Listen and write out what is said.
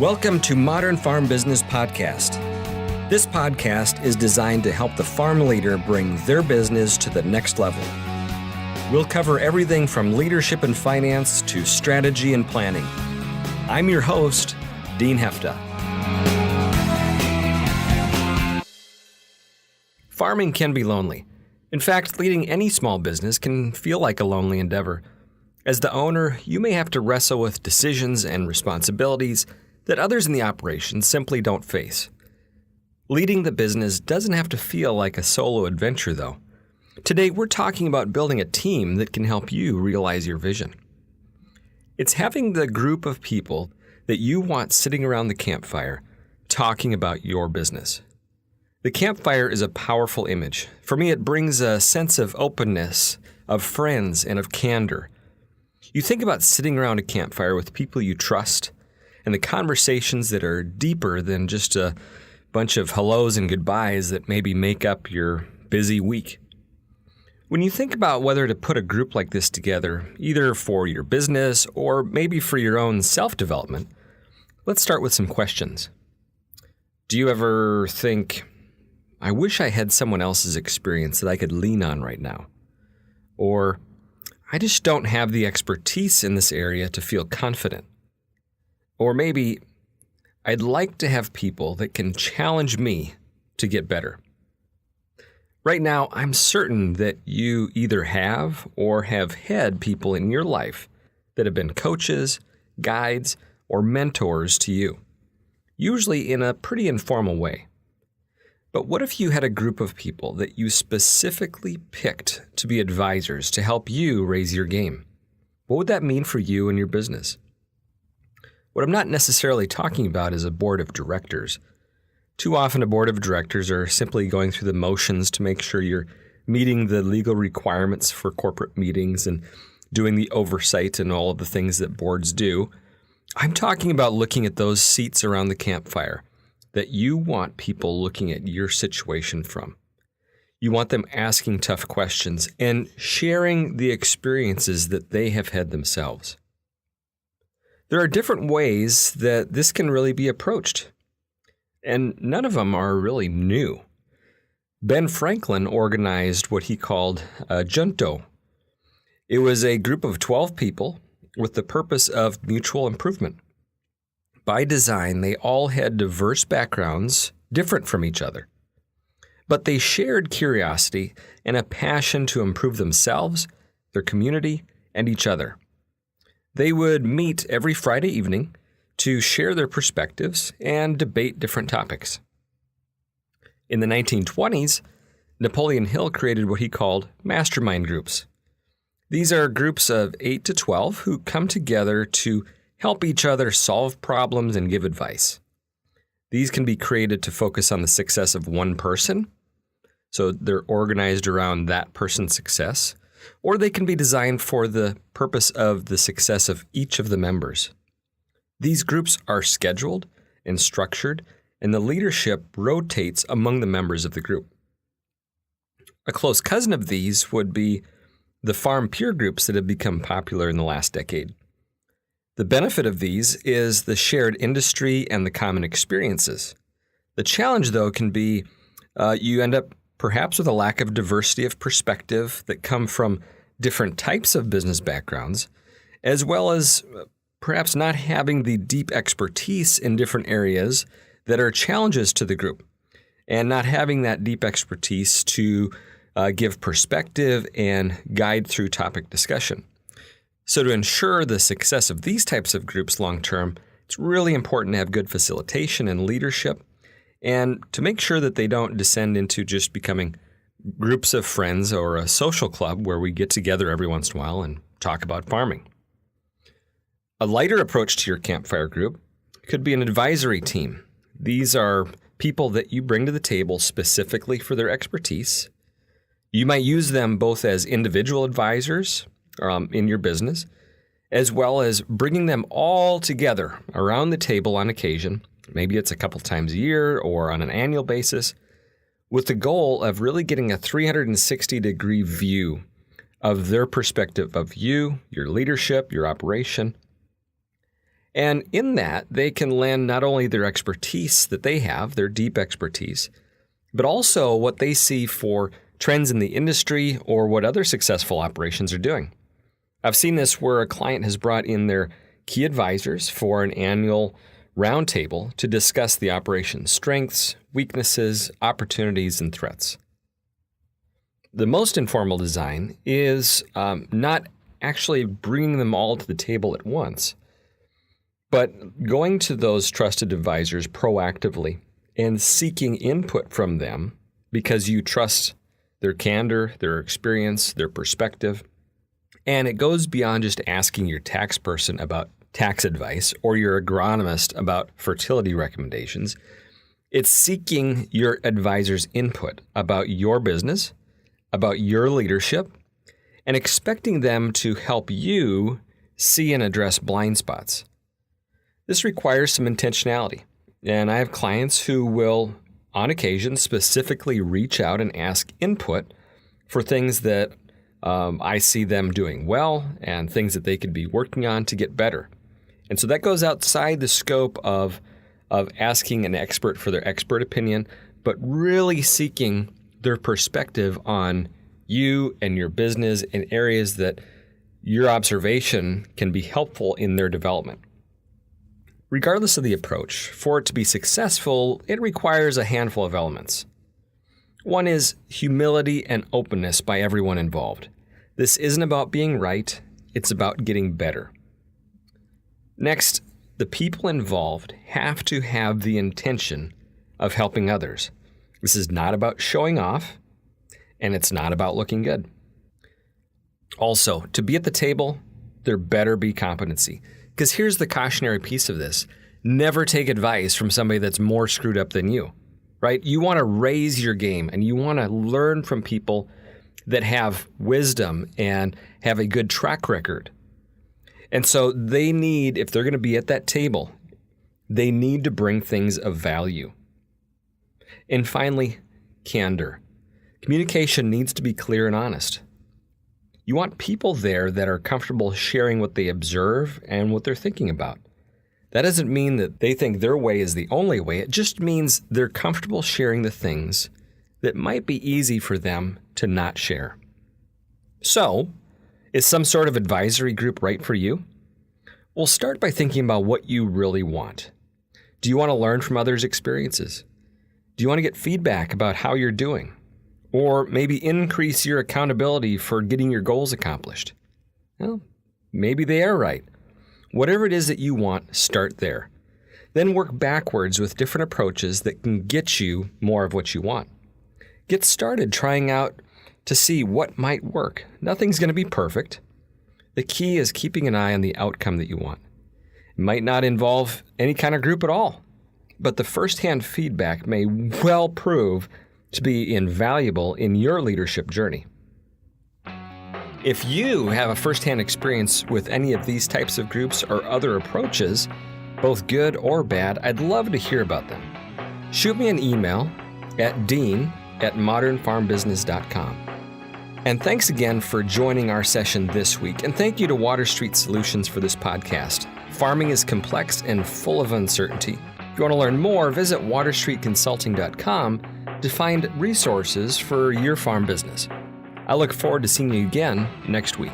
Welcome to Modern Farm Business Podcast. This podcast is designed to help the farm leader bring their business to the next level. We'll cover everything from leadership and finance to strategy and planning. I'm your host, Dean Hefta. Farming can be lonely. In fact, leading any small business can feel like a lonely endeavor. As the owner, you may have to wrestle with decisions and responsibilities that others in the operation simply don't face. Leading the business doesn't have to feel like a solo adventure, though. Today, we're talking about building a team that can help you realize your vision. It's having the group of people that you want sitting around the campfire talking about your business. The campfire is a powerful image. For me, it brings a sense of openness, of friends, and of candor. You think about sitting around a campfire with people you trust, and the conversations that are deeper than just a bunch of hellos and goodbyes that maybe make up your busy week. When you think about whether to put a group like this together, either for your business or maybe for your own self-development, let's start with some questions. Do you ever think, I wish I had someone else's experience that I could lean on right now? Or, I just don't have the expertise in this area to feel confident? Or maybe, I'd like to have people that can challenge me to get better. Right now, I'm certain that you either have or have had people in your life that have been coaches, guides, or mentors to you, usually in a pretty informal way. But what if you had a group of people that you specifically picked to be advisors to help you raise your game? What would that mean for you and your business? What I'm not necessarily talking about is a board of directors. Too often a board of directors are simply going through the motions to make sure you're meeting the legal requirements for corporate meetings and doing the oversight and all of the things that boards do. I'm talking about looking at those seats around the campfire that you want people looking at your situation from. You want them asking tough questions and sharing the experiences that they have had themselves. There are different ways that this can really be approached, and none of them are really new. Ben Franklin organized what he called a junto. It was a group of 12 people with the purpose of mutual improvement. By design, they all had diverse backgrounds, different from each other. But they shared curiosity and a passion to improve themselves, their community, and each other. They would meet every Friday evening to share their perspectives and debate different topics. In the 1920s, Napoleon Hill created what he called mastermind groups. These are groups of 8 to 12 who come together to help each other solve problems and give advice. These can be created to focus on the success of one person, so they're organized around that person's success, or they can be designed for the purpose of the success of each of the members. These groups are scheduled and structured, and the leadership rotates among the members of the group. A close cousin of these would be the farm peer groups that have become popular in the last decade. The benefit of these is the shared industry and the common experiences. The challenge, though, can be you end up perhaps with a lack of diversity of perspective that come from different types of business backgrounds, as well as perhaps not having the deep expertise in different areas that are challenges to the group, and not having that deep expertise to give perspective and guide through topic discussion. So to ensure the success of these types of groups long-term, it's really important to have good facilitation and leadership, and to make sure that they don't descend into just becoming groups of friends or a social club where we get together every once in a while and talk about farming. A lighter approach to your campfire group could be an advisory team. These are people that you bring to the table specifically for their expertise. You might use them both as individual advisors in your business, as well as bringing them all together around the table on occasion. Maybe it's a couple times a year or on an annual basis, with the goal of really getting a 360-degree view of their perspective of you, your leadership, your operation, And in that, they can lend not only their expertise that they have, their deep expertise, but also what they see for trends in the industry or what other successful operations are doing. I've seen this where a client has brought in their key advisors for an annual roundtable to discuss the operation's strengths, weaknesses, opportunities, and threats. The most informal design is not actually bringing them all to the table at once, but going to those trusted advisors proactively and seeking input from them because you trust their candor, their experience, their perspective. And it goes beyond just asking your tax person about tax advice or your agronomist about fertility recommendations. It's seeking your advisor's input about your business, about your leadership, and expecting them to help you see and address blind spots. This requires some intentionality, and I have clients who will, on occasion, specifically reach out and ask input for things that I see them doing well and things that they could be working on to get better. And so that goes outside the scope of asking an expert for their expert opinion, but really seeking their perspective on you and your business in areas that your observation can be helpful in their development. Regardless of the approach, for it to be successful, it requires a handful of elements. One is humility and openness by everyone involved. This isn't about being right, it's about getting better. Next, the people involved have to have the intention of helping others. This is not about showing off, and it's not about looking good. Also, to be at the table, there better be competency. Because here's the cautionary piece of this. Never take advice from somebody that's more screwed up than you, right? You want to raise your game and you want to learn from people that have wisdom and have a good track record. And so they need, if they're going to be at that table, they need to bring things of value. And finally, candor. Communication needs to be clear and honest. You want people there that are comfortable sharing what they observe and what they're thinking about. That doesn't mean that they think their way is the only way. It just means they're comfortable sharing the things that might be easy for them to not share. So, is some sort of advisory group right for you? Well, start by thinking about what you really want. Do you want to learn from others' experiences? Do you want to get feedback about how you're doing? Or maybe increase your accountability for getting your goals accomplished? Well, maybe they are right. Whatever it is that you want, start there. Then work backwards with different approaches that can get you more of what you want. Get started trying out to see what might work. Nothing's going to be perfect. The key is keeping an eye on the outcome that you want. It might not involve any kind of group at all, but the firsthand feedback may well prove to be invaluable in your leadership journey. If you have a firsthand experience with any of these types of groups or other approaches, both good or bad, I'd love to hear about them. Shoot me an email at dean@modernfarmbusiness.com. And thanks again for joining our session this week. And thank you to Water Street Solutions for this podcast. Farming is complex and full of uncertainty. If you want to learn more, visit waterstreetconsulting.com to find resources for your farm business. I look forward to seeing you again next week.